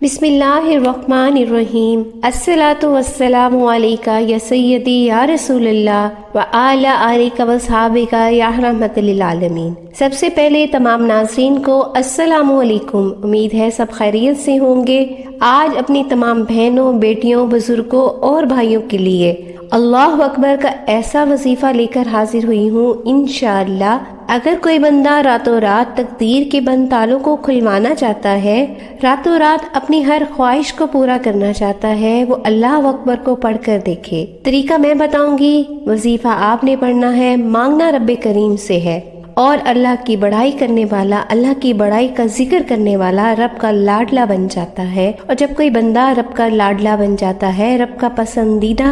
بسم اللہ الرحمن الرحیم۔ الصلاۃ والسلام علیکہ یا سیدی یا رسول اللہ وعلی آلک واصحابک یا رحمت للعالمین۔ سب سے پہلے تمام ناظرین کو السلام علیکم۔ امید ہے سب خیریت سے ہوں گے۔ آج اپنی تمام بہنوں، بیٹیوں، بزرگوں اور بھائیوں کے لیے اللہ اکبر کا ایسا وظیفہ لے کر حاضر ہوئی ہوں۔ انشاءاللہ اگر کوئی بندہ راتوں رات تقدیر کے بند تالوں کو کھلوانا چاہتا ہے، راتوں رات اپنی ہر خواہش کو پورا کرنا چاہتا ہے، وہ اللہ اکبر کو پڑھ کر دیکھے۔ طریقہ میں بتاؤں گی، وظیفہ آپ نے پڑھنا ہے، مانگنا رب کریم سے ہے، اور اللہ کی بڑائی کرنے والا، اللہ کی بڑائی کا ذکر کرنے والا رب کا لاڈلا بن جاتا ہے۔ اور جب کوئی بندہ رب کا لاڈلا بن جاتا ہے، رب کا پسندیدہ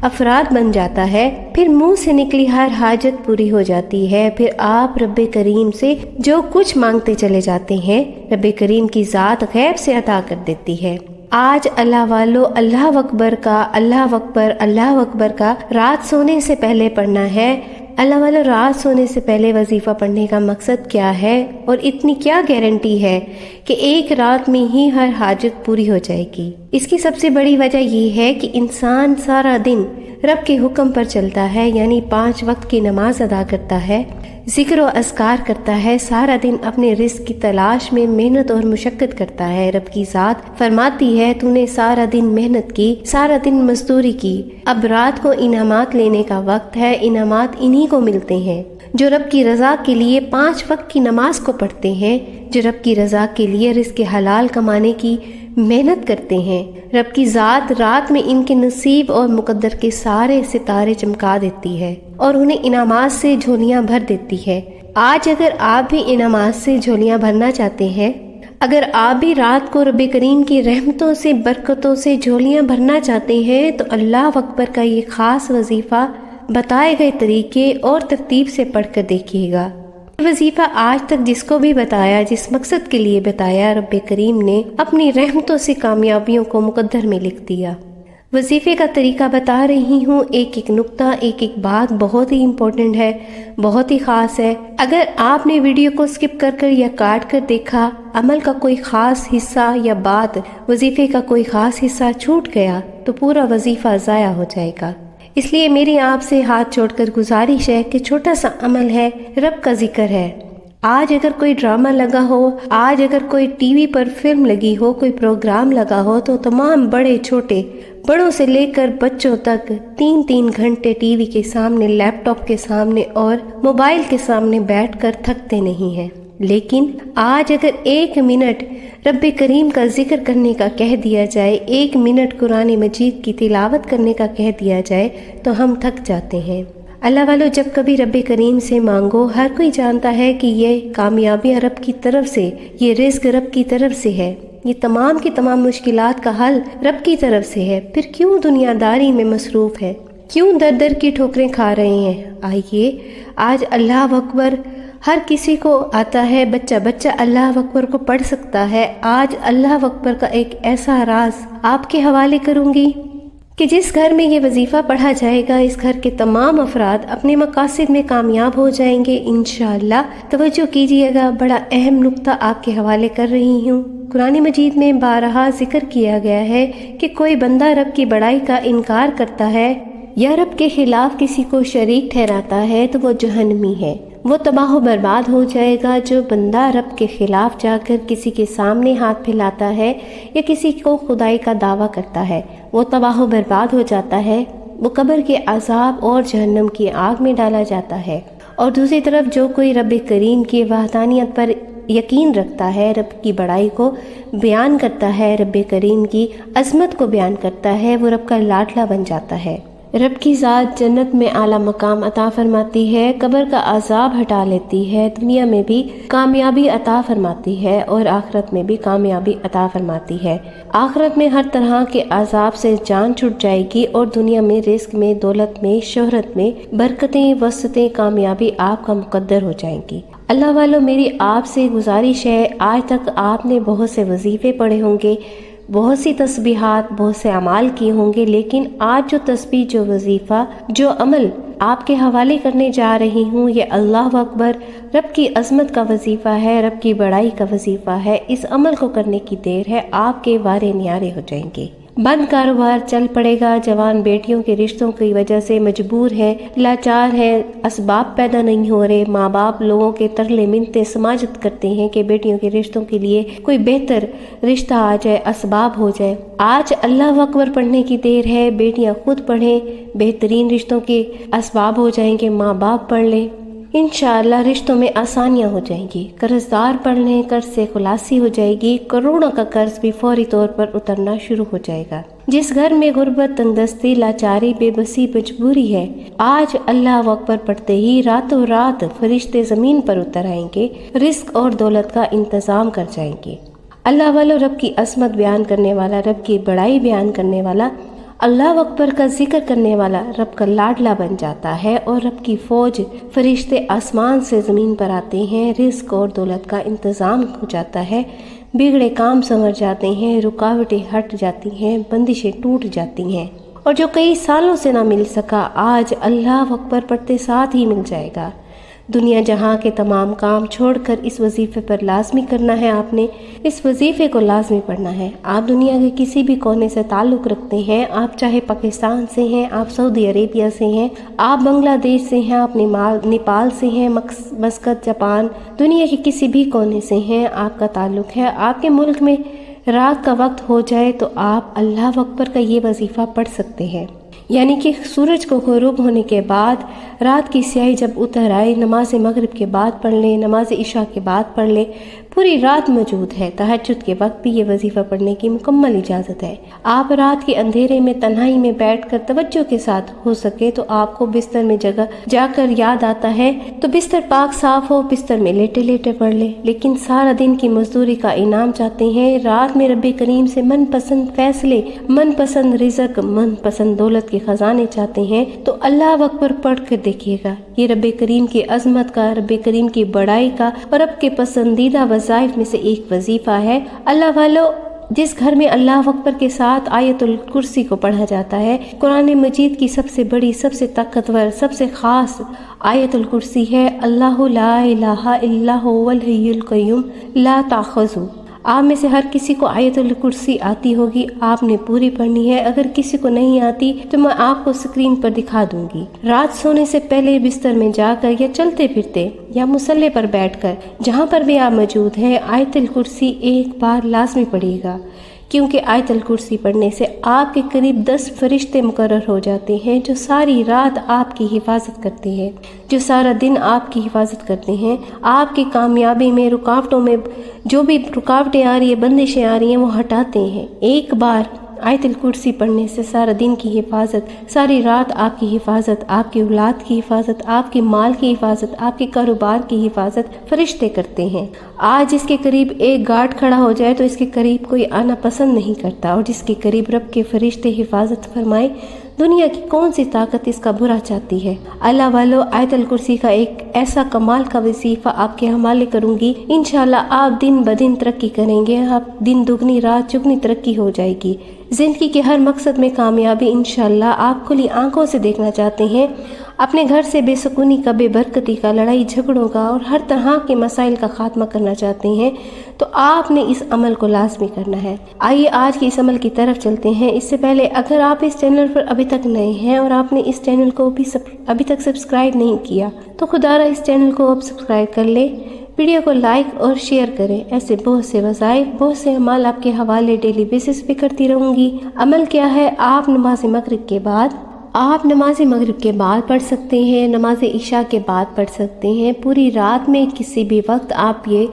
افراد بن جاتا ہے، پھر منہ سے نکلی ہر حاجت پوری ہو جاتی ہے۔ پھر آپ رب کریم سے جو کچھ مانگتے چلے جاتے ہیں، رب کریم کی ذات غیب سے عطا کر دیتی ہے۔ آج اللہ والو اللہ اکبر کا، اللہ اکبر، اللہ اکبر کا رات سونے سے پہلے پڑھنا ہے۔ اللہ والو رات سونے سے پہلے وظیفہ پڑھنے کا مقصد کیا ہے، اور اتنی کیا گارنٹی ہے کہ ایک رات میں ہی ہر حاجت پوری ہو جائے گی؟ اس کی سب سے بڑی وجہ یہ ہے کہ انسان سارا دن رب کے حکم پر چلتا ہے، یعنی 5 وقت کی نماز ادا کرتا ہے، ذکر و اذکار کرتا ہے، سارا دن اپنے رزق کی تلاش میں محنت اور مشقت کرتا ہے۔ رب کی ذات فرماتی ہے، تو نے سارا دن محنت کی، سارا دن مزدوری کی، اب رات کو انعامات لینے کا وقت ہے۔ انعامات انہی کو ملتے ہیں جو رب کی رضا کے لیے 5 وقت کی نماز کو پڑھتے ہیں، جو رب کی رضا کے لیے رزق حلال کمانے کی محنت کرتے ہیں۔ رب کی ذات رات میں ان کے نصیب اور مقدر کے سارے ستارے چمکا دیتی ہے اور انہیں انعامات سے جھولیاں بھر دیتی ہے۔ آج اگر آپ بھی انعامات سے جھولیاں بھرنا چاہتے ہیں، اگر آپ بھی رات کو رب کریم کی رحمتوں سے، برکتوں سے جھولیاں بھرنا چاہتے ہیں، تو اللہ اکبر کا یہ خاص وظیفہ بتائے گئے طریقے اور ترتیب سے پڑھ کر دیکھیے گا۔ یہ وظیفہ آج تک جس کو بھی بتایا، جس مقصد کے لیے بتایا، رب کریم نے اپنی رحمتوں سے کامیابیوں کو مقدر میں لکھ دیا۔ وظیفے کا طریقہ بتا رہی ہوں، ایک ایک نقطہ، ایک ایک بات بہت ہی امپورٹنٹ ہے، بہت ہی خاص ہے۔ اگر آپ نے ویڈیو کو سکپ کر کر یا کاٹ کر دیکھا، عمل کا کوئی خاص حصہ یا بات، وظیفے کا کوئی خاص حصہ چھوٹ گیا، تو پورا وظیفہ ضائع ہو جائے گا۔ اس لیے میری آپ سے ہاتھ جوڑ کر گزارش ہے کہ چھوٹا سا عمل ہے، رب کا ذکر ہے۔ آج اگر کوئی ڈرامہ لگا ہو، آج اگر کوئی ٹی وی پر فلم لگی ہو، کوئی پروگرام لگا ہو، تو تمام بڑے چھوٹے، بڑوں سے لے کر بچوں تک 3 گھنٹے ٹی وی کے سامنے، لیپ ٹاپ کے سامنے اور موبائل کے سامنے بیٹھ کر تھکتے نہیں ہیں۔ لیکن آج اگر 1 منٹ رب کریم کا ذکر کرنے کا کہہ دیا جائے، 1 منٹ قرآن مجید کی تلاوت کرنے کا کہہ دیا جائے، تو ہم تھک جاتے ہیں۔ اللہ والو جب کبھی رب کریم سے مانگو، ہر کوئی جانتا ہے کہ یہ کامیابیاں رب کی طرف سے، یہ رزق رب کی طرف سے ہے، یہ تمام کی تمام مشکلات کا حل رب کی طرف سے ہے۔ پھر کیوں دنیا داری میں مصروف ہے، کیوں در در کی ٹھوکریں کھا رہے ہیں؟ آئیے آج اللہ اکبر ہر کسی کو آتا ہے، بچہ بچہ اللہ اکبر کو پڑھ سکتا ہے۔ آج اللہ اکبر کا ایک ایسا راز آپ کے حوالے کروں گی کہ جس گھر میں یہ وظیفہ پڑھا جائے گا، اس گھر کے تمام افراد اپنے مقاصد میں کامیاب ہو جائیں گے انشاءاللہ۔ توجہ کیجیے گا، بڑا اہم نقطہ آپ کے حوالے کر رہی ہوں۔ قرآن مجید میں بارہا ذکر کیا گیا ہے کہ کوئی بندہ رب کی بڑائی کا انکار کرتا ہے یا رب کے خلاف کسی کو شریک ٹھہراتا ہے تو وہ جہنمی ہے، وہ تباہ و برباد ہو جائے گا۔ جو بندہ رب کے خلاف جا کر کسی کے سامنے ہاتھ پھیلاتا ہے یا کسی کو خدائی کا دعویٰ کرتا ہے، وہ تباہ و برباد ہو جاتا ہے، وہ قبر کے عذاب اور جہنم کی آگ میں ڈالا جاتا ہے۔ اور دوسری طرف جو کوئی رب کریم کی وحدانیت پر یقین رکھتا ہے، رب کی بڑائی کو بیان کرتا ہے، رب کریم کی عظمت کو بیان کرتا ہے، وہ رب کا لاڈلا بن جاتا ہے۔ رب کی ذات جنت میں اعلیٰ مقام عطا فرماتی ہے، قبر کا عذاب ہٹا لیتی ہے، دنیا میں بھی کامیابی عطا فرماتی ہے اور آخرت میں بھی کامیابی عطا فرماتی ہے۔ آخرت میں ہر طرح کے عذاب سے جان چھٹ جائے گی، اور دنیا میں رزق میں، دولت میں، شہرت میں برکتیں، وسعتیں، کامیابی آپ کا مقدر ہو جائیں گی۔ اللہ والو میری آپ سے گزارش ہے، آج تک آپ نے بہت سے وظیفے پڑھے ہوں گے، بہت سی تسبیحات، بہت سے اعمال کیے ہوں گے، لیکن آج جو تسبیح، جو وظیفہ، جو عمل آپ کے حوالے کرنے جا رہی ہوں یہ اللہ اکبر رب کی عظمت کا وظیفہ ہے، رب کی بڑائی کا وظیفہ ہے۔ اس عمل کو کرنے کی دیر ہے، آپ کے وارے نیارے ہو جائیں گے۔ بند کاروبار چل پڑے گا، جوان بیٹیوں کے رشتوں کی وجہ سے مجبور ہیں، لاچار ہیں، اسباب پیدا نہیں ہو رہے، ماں باپ لوگوں کے ترلے منتیں سماجت کرتے ہیں کہ بیٹیوں کے رشتوں کے لیے کوئی بہتر رشتہ آ جائے، اسباب ہو جائے۔ آج اللہ اکبر پڑھنے کی دیر ہے، بیٹیاں خود پڑھیں، بہترین رشتوں کے اسباب ہو جائیں گے، ماں باپ پڑھ لیں، انشاءاللہ رشتوں میں آسانیاں ہو جائیں گی۔ قرض دار پڑھ لیں، قرض سے خلاصی ہو جائے گی، کروڑوں کا قرض بھی فوری طور پر اترنا شروع ہو جائے گا۔ جس گھر میں غربت، تنگدستی، لاچاری، بے بسی، مجبوری ہے، آج اللہ اکبر پڑھتے ہی راتوں رات فرشتے زمین پر اتر آئیں گے، رزق اور دولت کا انتظام کر جائیں گے۔ اللہ والو رب کی عظمت بیان کرنے والا، رب کی بڑائی بیان کرنے والا، اللہ اکبر کا ذکر کرنے والا رب کا لاڈلا بن جاتا ہے، اور رب کی فوج فرشتے آسمان سے زمین پر آتے ہیں، رزق اور دولت کا انتظام ہو جاتا ہے، بگڑے کام سنور جاتے ہیں، رکاوٹیں ہٹ جاتی ہیں، بندشیں ٹوٹ جاتی ہیں، اور جو کئی سالوں سے نہ مل سکا آج اللہ اکبر پڑھتے ساتھ ہی مل جائے گا۔ دنیا جہاں کے تمام کام چھوڑ کر اس وظیفے پر لازمی کرنا ہے، آپ نے اس وظیفے کو لازمی پڑھنا ہے۔ آپ دنیا کے کسی بھی کونے سے تعلق رکھتے ہیں، آپ چاہے پاکستان سے ہیں، آپ سعودی عربیہ سے ہیں، آپ بنگلہ دیش سے ہیں، آپ نیپال سے ہیں، مسقط، جاپان، دنیا کے کسی بھی کونے سے ہیں، آپ کا تعلق ہے، آپ کے ملک میں رات کا وقت ہو جائے تو آپ اللہ اکبر کا یہ وظیفہ پڑھ سکتے ہیں۔ یعنی کہ سورج کو غروب ہونے کے بعد رات کی سیاہی جب اتر آئے، نماز مغرب کے بعد پڑھ لیں، نماز عشاء کے بعد پڑھ لیں، پوری رات موجود ہے۔ تہجد کے وقت بھی یہ وظیفہ پڑھنے کی مکمل اجازت ہے۔ آپ رات کے اندھیرے میں تنہائی میں بیٹھ کر توجہ کے ساتھ ہو سکے تو آپ کو بستر میں جا کر یاد آتا ہے تو بستر پاک صاف ہو، بستر میں لیٹے لیٹے پڑھ لیں۔ لیکن سارا دن کی مزدوری کا انعام چاہتے ہیں، رات میں رب کریم سے من پسند فیصلے، من پسند رزق، من پسند دولت کے خزانے چاہتے ہیں تو اللہ اکبر پڑھ کر دیکھیے گا، یہ رب کریم کی عظمت کا، رب کریم کی بڑائی کا اور رب کے پسندیدہ وظائف میں سے ایک وظیفہ ہے۔ اللہ والو، جس گھر میں اللہ اکبر کے ساتھ آیت الکرسی کو پڑھا جاتا ہے، قرآن مجید کی سب سے بڑی، سب سے طاقتور، سب سے خاص آیت الکرسی ہے، اللہ لا الہ الا هو الحی القیوم لا تاخذہ۔ آپ میں سے ہر کسی کو آیت الکرسی آتی ہوگی، آپ نے پوری پڑھنی ہے۔ اگر کسی کو نہیں آتی تو میں آپ کو سکرین پر دکھا دوں گی۔ رات سونے سے پہلے بستر میں جا کر یا چلتے پھرتے یا مصلی پر بیٹھ کر جہاں پر بھی آپ موجود ہیں، آیت الکرسی ایک بار لازمی پڑھیے گا، کیونکہ آیت الکرسی پڑھنے سے آپ کے قریب 10 فرشتے مقرر ہو جاتے ہیں جو ساری رات آپ کی حفاظت کرتے ہیں، جو سارا دن آپ کی حفاظت کرتے ہیں، آپ کی کامیابی میں، رکاوٹوں میں جو بھی رکاوٹیں آ رہی ہیں، بندشیں آ رہی ہیں، وہ ہٹاتے ہیں۔ ایک بار آیت الکرسی پڑھنے سے سارا دن کی حفاظت، ساری رات آپ کی حفاظت، آپ کی اولاد کی حفاظت، آپ کے مال کی حفاظت، آپ کے کاروبار کی حفاظت فرشتے کرتے ہیں۔ آج اس کے قریب ایک گارڈ کھڑا ہو جائے تو اس کے قریب کوئی آنا پسند نہیں کرتا، اور جس کے قریب رب کے فرشتے حفاظت فرمائے، دنیا کی کون سی طاقت اس کا برا چاہتی ہے۔ اللہ والو، آیت الکرسی کا ایک ایسا کمال کا وظیفہ آپ کے حوالے کروں گی، انشاءاللہ آپ دن بدن ترقی کریں گے، آپ دن دگنی رات چگنی ترقی ہو جائے گی۔ زندگی کے ہر مقصد میں کامیابی انشاءاللہ آپ کھلی آنکھوں سے دیکھنا چاہتے ہیں، اپنے گھر سے بے سکونی کا، بے برکتی کا، لڑائی جھگڑوں کا اور ہر طرح کے مسائل کا خاتمہ کرنا چاہتے ہیں تو آپ نے اس عمل کو لازمی کرنا ہے۔ آئیے آج کے اس عمل کی طرف چلتے ہیں۔ اس سے پہلے اگر آپ اس چینل پر ابھی تک نئے ہیں اور آپ نے اس چینل کو بھی ابھی تک سبسکرائب نہیں کیا تو خدارہ اس چینل کو اب سبسکرائب کر لیں، ویڈیو کو لائک اور شیئر کریں۔ ایسے بہت سے وظائف، بہت سے اعمال آپ کے حوالے ڈیلی بیسس پہ کرتی رہوں گی۔ عمل کیا ہے؟ آپ نماز مغرب کے بعد پڑھ سکتے ہیں، نماز عشاء کے بعد پڑھ سکتے ہیں، پوری رات میں کسی بھی وقت آپ یہ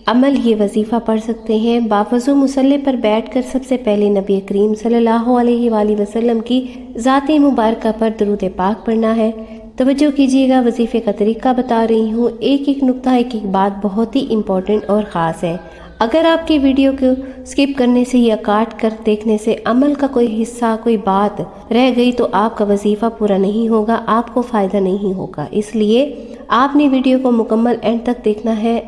عمل، یہ وظیفہ پڑھ سکتے ہیں۔ باوضو مصلی پر بیٹھ کر سب سے پہلے نبی کریم صلی اللہ علیہ وآلہ وسلم کی ذات مبارکہ پر درود پاک پڑھنا ہے۔ توجہ کیجیے گا، وظیفے کا طریقہ بتا رہی ہوں، ایک ایک نقطہ، ایک ایک بات بہت ہی امپورٹنٹ اور خاص ہے۔ اگر آپ کی ویڈیو کو سکپ کرنے سے یا کاٹ کر دیکھنے سے عمل کا کوئی حصہ، کوئی بات رہ گئی تو آپ کا وظیفہ پورا نہیں ہوگا، آپ کو فائدہ نہیں ہوگا۔ اس لیے آپ نے ویڈیو کو مکمل اینڈ تک دیکھنا ہے۔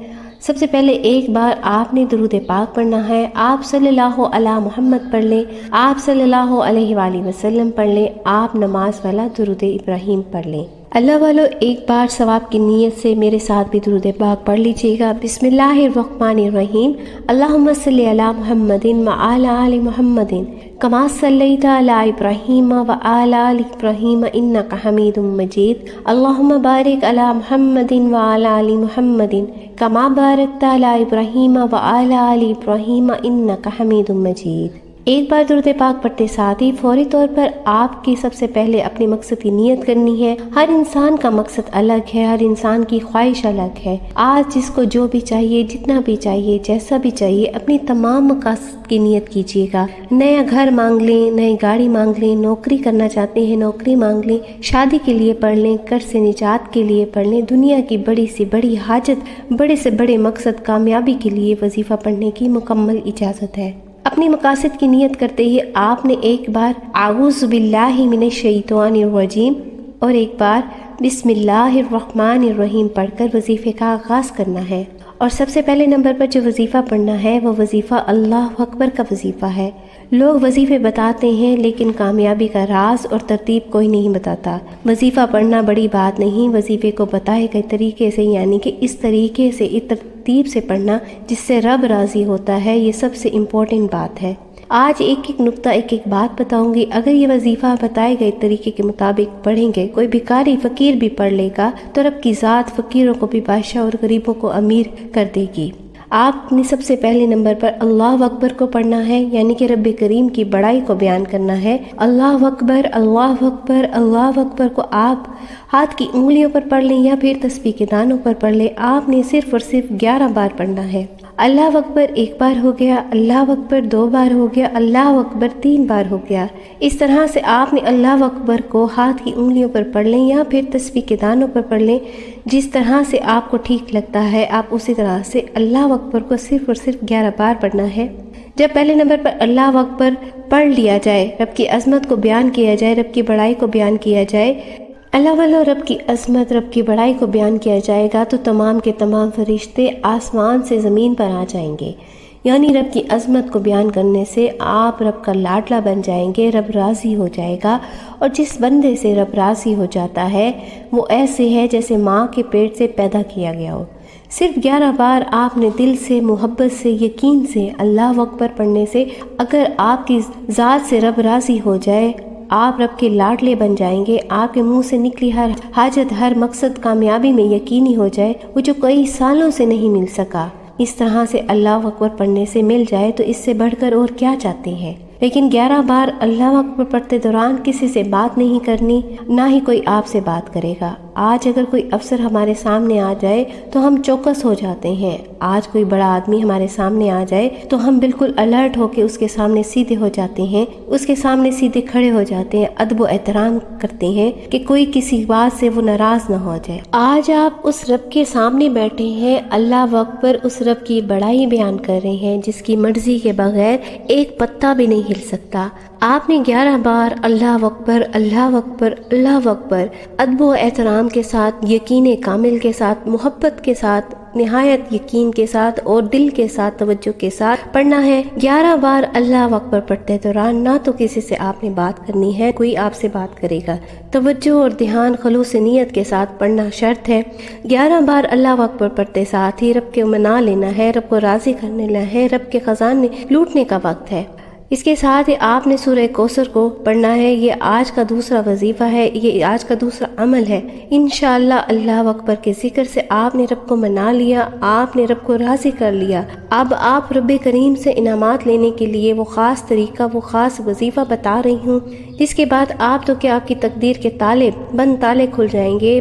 سب سے پہلے ایک بار آپ نے درود پاک پڑھنا ہے، آپ صلی اللہ علی محمد پڑھ لیں، آپ صلی اللہ علیہ وآلہ وسلم پڑھ لیں، آپ نماز والا درود ابراہیم پڑھ لیں۔ اللہ والو ایک بار ثواب کی نیت سے میرے ساتھ بھی درود پاک پڑھ لیجیے گا۔ بسم اللہ الرحمن الرحیم۔ اللہم صلی علی محمد وعلی آل محمد کما صلیت علی ابراہیم وعلی آل ابراہیم انک حمید مجید۔ اللہم بارک علی محمد وعلی آل محمد کما بارکت علی ابراہیم وعلی آل ابراہیم انک حمید مجید۔ ایک بار درود پاک پڑھتے ساتھ ہی فوری طور پر آپ کی سب سے پہلے اپنے مقصد کی نیت کرنی ہے۔ ہر انسان کا مقصد الگ ہے، ہر انسان کی خواہش الگ ہے۔ آج جس کو جو بھی چاہیے، جتنا بھی چاہیے، جیسا بھی چاہیے، اپنی تمام مقاصد کی نیت کیجیے گا۔ نیا گھر مانگ لیں، نئی گاڑی مانگ لیں، نوکری کرنا چاہتے ہیں نوکری مانگ لیں، شادی کے لیے پڑھ لیں، قرض سے نجات کے لیے پڑھ لیں، دنیا کی بڑی سے بڑی حاجت، بڑے سے بڑے مقصد کامیابی کے لیے وظیفہ پڑھنے کی مکمل اجازت ہے۔ اپنی مقاصد کی نیت کرتے ہی آپ نے ایک بار اعوذ باللہ من الشیطان الرجیم اور ایک بار بسم اللہ الرحمن الرحیم پڑھ کر وظیفے کا آغاز کرنا ہے۔ اور سب سے پہلے نمبر پر جو وظیفہ پڑھنا ہے وہ وظیفہ اللہ اکبر کا وظیفہ ہے۔ لوگ وظیفے بتاتے ہیں لیکن کامیابی کا راز اور ترتیب کوئی نہیں بتاتا۔ وظیفہ پڑھنا بڑی بات نہیں، وظیفے کو بتائے گئے طریقے سے، یعنی کہ اس طریقے سے، اس ترتیب سے پڑھنا جس سے رب راضی ہوتا ہے، یہ سب سے امپورٹنٹ بات ہے۔ آج ایک ایک نقطہ، ایک ایک بات بتاؤں گی۔ اگر یہ وظیفہ بتائے گئے طریقے کے مطابق پڑھیں گے، کوئی بھکاری فقیر بھی پڑھ لے گا تو رب کی ذات فقیروں کو بھی بادشاہ اور غریبوں کو امیر کر دے گی۔ آپ نے سب سے پہلے نمبر پر اللہ اکبر کو پڑھنا ہے، یعنی کہ رب کریم کی بڑائی کو بیان کرنا ہے۔ اللہ اکبر، اللہ اکبر، اللہ اکبر کو آپ ہاتھ کی انگلیوں پر پڑھ لیں یا پھر تسبیح کے دانوں پر پڑھ لیں۔ آپ نے صرف اور صرف 11 بار پڑھنا ہے۔ اللہ اکبر ایک بار ہو گیا، اللہ اکبر 2 بار ہو گیا، اللہ اکبر 3 بار ہو گیا۔ اس طرح سے آپ نے اللہ اکبر کو ہاتھ کی انگلیوں پر پڑھ لیں یا پھر تسبیح کے دانوں پر پڑھ لیں، جس طرح سے آپ کو ٹھیک لگتا ہے آپ اسی طرح سے اللہ اکبر کو صرف اور صرف 11 بار پڑھنا ہے۔ جب پہلے نمبر پر اللہ اکبر پڑھ لیا جائے، رب کی عظمت کو بیان کیا جائے، رب کی بڑائی کو بیان کیا جائے، اللہ والو رب کی عظمت، رب کی بڑائی کو بیان کیا جائے گا تو تمام کے تمام فرشتے آسمان سے زمین پر آ جائیں گے۔ یعنی رب کی عظمت کو بیان کرنے سے آپ رب کا لاڈلا بن جائیں گے، رب راضی ہو جائے گا۔ اور جس بندے سے رب راضی ہو جاتا ہے وہ ایسے ہے جیسے ماں کے پیٹ سے پیدا کیا گیا ہو۔ صرف 11 بار آپ نے دل سے، محبت سے، یقین سے اللہ اکبر پڑھنے سے اگر آپ کی ذات سے رب راضی ہو جائے، آپ رب کے لاڈلے بن جائیں گے۔ آپ کے منہ سے نکلی ہر حاجت، ہر مقصد کامیابی میں یقینی ہو جائے، وہ جو کئی سالوں سے نہیں مل سکا، اس طرح سے اللہ اکبر پڑھنے سے مل جائے تو اس سے بڑھ کر اور کیا چاہتے ہیں۔ لیکن 11 بار اللہ اکبر پڑھتے دوران کسی سے بات نہیں کرنی، نہ ہی کوئی آپ سے بات کرے گا۔ آج اگر کوئی افسر ہمارے سامنے آ جائے تو ہم چوکس ہو جاتے ہیں۔ آج کوئی بڑا آدمی ہمارے سامنے آ جائے تو ہم بالکل الرٹ ہو کے اس کے سامنے سیدھے ہو جاتے ہیں، اس کے سامنے سیدھے کھڑے ہو جاتے ہیں، ادب و احترام کرتے ہیں کہ کوئی کسی بات سے وہ ناراض نہ ہو جائے۔ آج آپ اس رب کے سامنے بیٹھے ہیں، اللہ اکبر، اس رب کی بڑائی بیان کر رہے ہیں جس کی مرضی کے بغیر ایک پتا بھی نہیں ہل سکتا۔ آپ نے 11 بار اللہ اکبر، اللہ اکبر، اللہ اکبر ادب و احترام کے ساتھ، یقین کامل کے ساتھ، محبت کے ساتھ، نہایت یقین کے ساتھ اور دل کے ساتھ، توجہ کے ساتھ پڑھنا ہے۔ 11 بار اللہ اکبر پڑھتے دوران نہ تو کسی سے آپ نے بات کرنی ہے، کوئی آپ سے بات کرے گا۔ توجہ اور دھیان خلوص نیت کے ساتھ پڑھنا شرط ہے۔ 11 بار اللہ اکبر پڑھتے ساتھ ہی رب کے منا لینا ہے، رب کو راضی کرنے لینا ہے، رب کے خزانے لوٹنے کا وقت ہے۔ اس کے ساتھ ہی آپ نے سورہ کوثر کو پڑھنا ہے۔ یہ آج کا دوسرا وظیفہ ہے، یہ آج کا دوسرا عمل ہے۔ انشاءاللہ اللہ اکبر کے ذکر سے آپ نے رب کو منا لیا، آپ نے رب کو راضی کر لیا۔ اب آپ رب کریم سے انعامات لینے کے لیے وہ خاص طریقہ، وہ خاص وظیفہ بتا رہی ہوں، جس کے بعد آپ تو کیا، آپ کی تقدیر کے تالے، بند تالے کھل جائیں گے،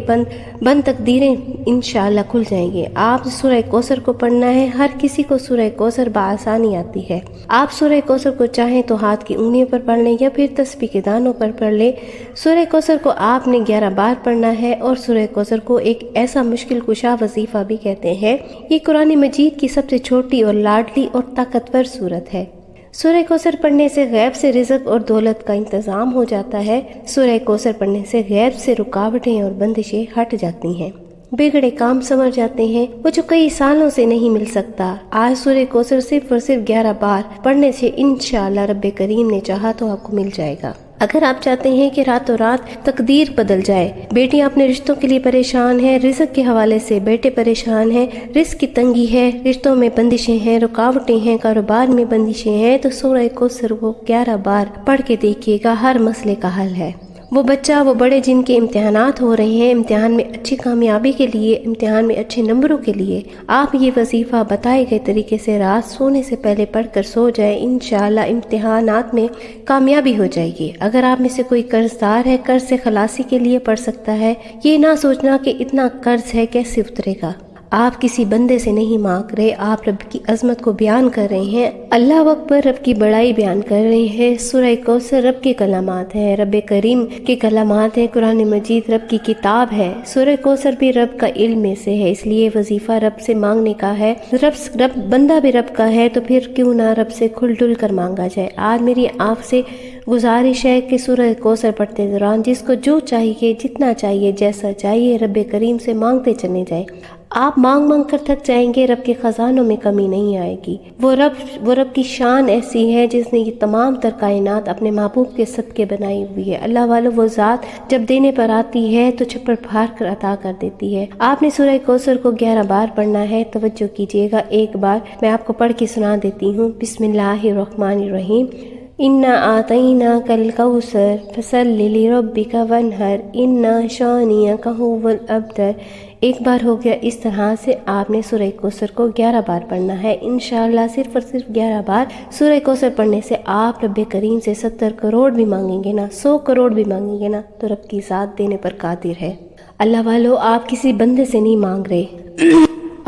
بند تقدیریں انشاءاللہ کھل جائیں گے۔ آپ سورہ کوثر کو پڑھنا ہے۔ ہر کسی کو سورہ کوثر بآسانی آتی ہے۔ آپ سورہ کوثر کو چاہیں تو ہاتھ کی انگلیوں پر پڑھ لیں یا پھر تسبیح کے دانوں پر پڑھ لیں۔ سورہ کوثر کو آپ نے 11 بار پڑھنا ہے اور سورہ کوثر کو ایک ایسا مشکل کشا وظیفہ بھی کہتے ہیں۔ یہ قرآن مجید کی سب سے چھوٹی اور لاڈلی اور طاقتور سورت ہے۔ سورہ کوثر پڑھنے سے غیب سے رزق اور دولت کا انتظام ہو جاتا ہے۔ سورہ کوثر پڑھنے سے غیب سے رکاوٹیں اور بندشیں ہٹ جاتی ہیں، بگڑے کام سنور جاتے ہیں، وہ جو کئی سالوں سے نہیں مل سکتا۔ آج سورہ کوثر صرف اور صرف 11 بار پڑھنے سے انشاءاللہ رب کریم نے چاہا تو آپ کو مل جائے گا۔ اگر آپ چاہتے ہیں کہ راتوں رات تقدیر بدل جائے، بیٹیاں اپنے رشتوں کے لیے پریشان ہیں، رزق کے حوالے سے بیٹے پریشان ہیں، رزق کی تنگی ہے، رشتوں میں بندشیں ہیں، رکاوٹیں ہیں، کاروبار میں بندشیں ہیں، تو سورہ کوثر کو 11 بار پڑھ کے دیکھیے گا، ہر مسئلے کا حل ہے۔ وہ بچہ، وہ بڑے جن کے امتحانات ہو رہے ہیں، امتحان میں اچھی کامیابی کے لیے، امتحان میں اچھے نمبروں کے لیے، آپ یہ وظیفہ بتائے گئے طریقے سے رات سونے سے پہلے پڑھ کر سو جائیں، انشاءاللہ امتحانات میں کامیابی ہو جائے گی۔ اگر آپ میں سے کوئی قرض دار ہے، قرض سے خلاصی کے لیے پڑھ سکتا ہے۔ یہ نہ سوچنا کہ اتنا قرض ہے کیسے اترے گا۔ آپ کسی بندے سے نہیں مانگ رہے، آپ رب کی عظمت کو بیان کر رہے ہیں، اللہ اکبر، رب کی بڑائی بیان کر رہے ہیں۔ سورہ کوثر رب کے کلمات ہیں، رب کریم کے کلمات ہیں، قرآن مجید رب کی کتاب ہے۔ سورہ کوثر بھی رب کا علم میں سے ہے، اس لیے وظیفہ رب سے مانگنے کا ہے۔ رب بندہ بھی رب کا ہے، تو پھر کیوں نہ رب سے کھل ڈل کر مانگا جائے۔ آج میری آپ سے گزارش ہے کہ سورہ کوثر پڑھتے دوران جس کو جو چاہیے، جتنا چاہیے، جیسا چاہیے، رب کریم سے مانگتے چلے جائیں۔ آپ مانگ مانگ کر تھک جائیں گے، رب کے خزانوں میں کمی نہیں آئے گی۔ وہ رب کی شان ایسی ہے جس نے یہ تمام تر کائنات اپنے محبوب کے صدقے بنائی ہوئی ہے۔ اللہ والو، وہ ذات جب دینے پر آتی ہے تو چھپڑ پھاڑ کر عطا کر دیتی ہے۔ آپ نے سورہ کوثر کو 11 بار پڑھنا ہے، توجہ کیجیے گا۔ ایک بار میں آپ کو پڑھ کے سنا دیتی ہوں۔ بسم اللہ الرحمن الرحیم۔ اِنَّا أَعْطَيْنَاكَ الْكَوْثَرَ فَصَلِّ لِرَبِّكَ وَانْحَرْ إِنَّ شَانِئَكَ هُوَ الْأَبْتَرُ۔ ایک بار ہو گیا۔ اس طرح سے آپ نے سورہ کوثر کو 11 بار پڑھنا ہے۔ انشاءاللہ صرف اور صرف 11 بار سورہ کوثر پڑھنے سے آپ رب کریم سے 70 کروڑ بھی مانگیں گے نا، 100 کروڑ بھی مانگیں گے نا، تو رب کی ذات دینے پر قادر ہے۔ اللہ والو، آپ کسی بندے سے نہیں مانگ رہے،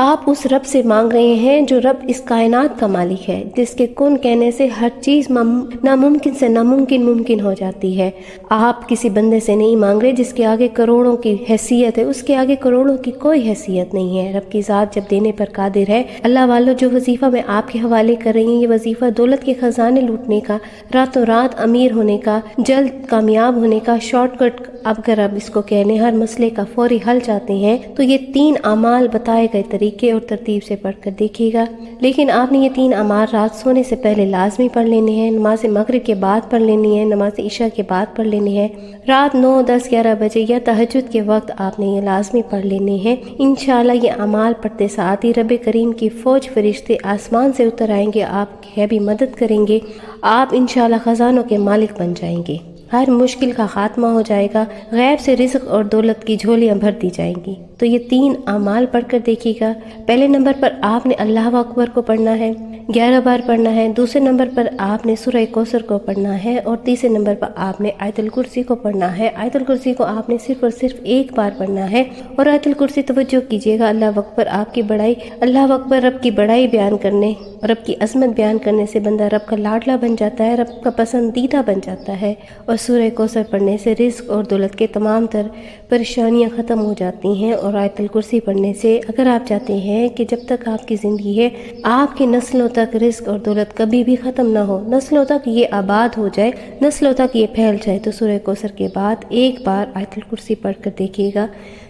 آپ اس رب سے مانگ رہے ہیں جو رب اس کائنات کا مالک ہے، جس کے کن کہنے سے ہر چیز ناممکن سے ناممکن ممکن ہو جاتی ہے۔ آپ کسی بندے سے نہیں مانگ رہے جس کے آگے کروڑوں کی حیثیت ہے، اس کے آگے کروڑوں کی کوئی حیثیت نہیں ہے۔ رب کی ذات جب دینے پر قادر ہے۔ اللہ والو، جو وظیفہ میں آپ کے حوالے کر رہی ہوں، یہ وظیفہ دولت کے خزانے لوٹنے کا، راتوں رات امیر ہونے کا، جلد کامیاب ہونے کا شارٹ کٹ، اگر آپ اس کو کہنے ہر مسئلے کا فوری حل چاہتے ہیں تو یہ 3 اعمال بتائے گئے طریقے اور ترتیب سے پڑھ کر دیکھیے گا۔ لیکن آپ نے یہ 3 اعمال رات سونے سے پہلے لازمی پڑھ لینے ہیں، نماز مغرب کے بعد پڑھ لینی ہے، نماز عشاء کے بعد پڑھ لینی ہے، رات 9، 10، 11 بجے یا تہجد کے وقت آپ نے یہ لازمی پڑھ لینے ہیں۔ انشاءاللہ یہ اعمال پڑھتے ساتھ ہی رب کریم کی فوج فرشتے آسمان سے اتر آئیں گے، آپ کی بھی مدد کریں گے، آپ انشاءاللہ خزانوں کے مالک بن جائیں گے، ہر مشکل کا خاتمہ ہو جائے گا، غیب سے رزق اور دولت کی جھولیاں بھر دی جائیں گی۔ تو یہ 3 اعمال پڑھ کر دیکھیے گا۔ پہلے نمبر پر آپ نے اللہ اکبر کو پڑھنا ہے، 11 بار پڑھنا ہے۔ دوسرے نمبر پر آپ نے سورہ کوثر کو پڑھنا ہے، اور تیسرے نمبر پر آپ نے آیت الکرسی کو پڑھنا ہے۔ آیت الکرسی کو آپ نے صرف اور صرف 1 بار پڑھنا ہے، اور آیت الکرسی توجہ کیجیے گا، اللہ اکبر، آپ کی بڑائی، اللہ اکبر، رب کی بڑائی بیان کرنے، رب کی عظمت بیان کرنے سے بندہ رب کا لاڈلا بن جاتا ہے، رب کا پسندیدہ بن جاتا ہے، اور سورہ کوثر پڑھنے سے رزق اور دولت کے تمام تر پریشانیاں ختم ہو جاتی ہیں۔ اور آیت الکرسی پڑھنے سے اگر آپ چاہتے ہیں کہ جب تک آپ کی زندگی ہے آپ کی نسلوں تک رزق اور دولت کبھی بھی ختم نہ ہو، نسلوں تک یہ آباد ہو جائے، نسلوں تک یہ پھیل جائے، تو سورہ کوثر کے بعد 1 بار آیت الکرسی پڑھ کر دیکھیے گا۔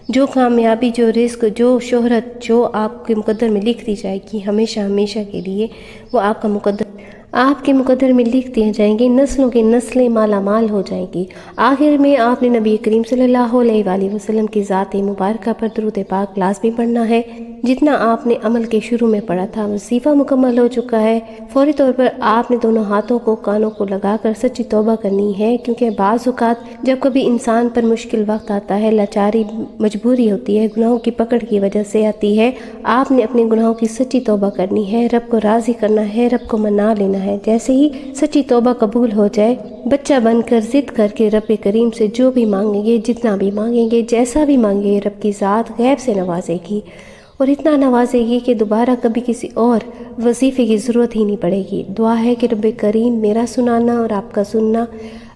جو کامیابی، جو رزق، جو شہرت، جو آپ کے مقدر میں لکھ دی جائے گی ہمیشہ ہمیشہ کے لیے، وہ آپ کے مقدر میں لکھ دیے جائیں گے، نسلوں کی نسلیں مالا مال ہو جائیں گی۔ آخر میں آپ نے نبی کریم صلی اللہ علیہ وآلہ وسلم کی ذات مبارکہ پر درود پاک لازمی پڑھنا ہے۔ جتنا آپ نے عمل کے شروع میں پڑھا تھا وظیفہ مکمل ہو چکا ہے۔ فوری طور پر آپ نے دونوں ہاتھوں کو کانوں کو لگا کر سچی توبہ کرنی ہے، کیونکہ بعض اوقات جب کبھی انسان پر مشکل وقت آتا ہے، لاچاری، مجبوری ہوتی ہے، گناہوں کی پکڑ کی وجہ سے آتی ہے، آپ نے اپنے گناہوں کی سچی توبہ کرنی ہے، رب کو راضی کرنا ہے، رب کو منا لینا ہے۔ جیسے ہی سچی توبہ قبول ہو جائے، بچہ بن کر ضد کر کے رب کریم سے جو بھی مانگیں گے، جتنا بھی مانگیں گے، جیسا بھی مانگیں گے، رب کی ذات غیب سے نوازے گی، اور اتنا نوازے گی کہ دوبارہ کبھی کسی اور وظیفے کی ضرورت ہی نہیں پڑے گی۔ دعا ہے کہ رب کریم میرا سنانا اور آپ کا سننا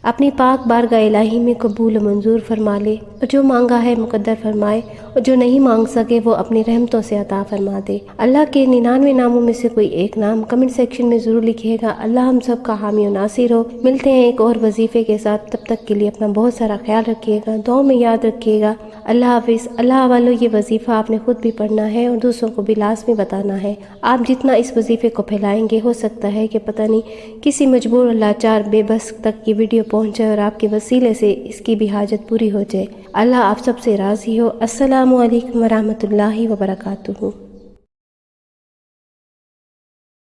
اپنی پاک بارگاہ الہی میں قبول و منظور فرما لے، اور جو مانگا ہے مقدر فرمائے، اور جو نہیں مانگ سکے وہ اپنی رحمتوں سے عطا فرما دے۔ اللہ کے 99 ناموں میں سے کوئی ایک نام کمنٹ سیکشن میں ضرور لکھیے گا۔ اللہ ہم سب کا حامی و ناصر ہو۔ ملتے ہیں ایک اور وظیفے کے ساتھ، تب تک کے لیے اپنا بہت سارا خیال رکھیے گا، دعاؤں میں یاد رکھیے گا۔ اللہ حافظ۔ اللہ والو، یہ وظیفہ آپ نے خود بھی پڑھنا ہے اور دوسروں کو بھی لازمی بتانا ہے۔ آپ جتنا اس وظیفے کو پھیلائیں گے، ہو سکتا ہے کہ پتہ نہیں کسی مجبور اور لاچار بے بس تک یہ ویڈیو پہنچے اور آپ کے وسیلے سے اس کی بھی حاجت پوری ہو جائے۔ اللہ آپ سب سے راضی ہو۔ السلام علیکم ورحمۃ اللہ وبرکاتہ۔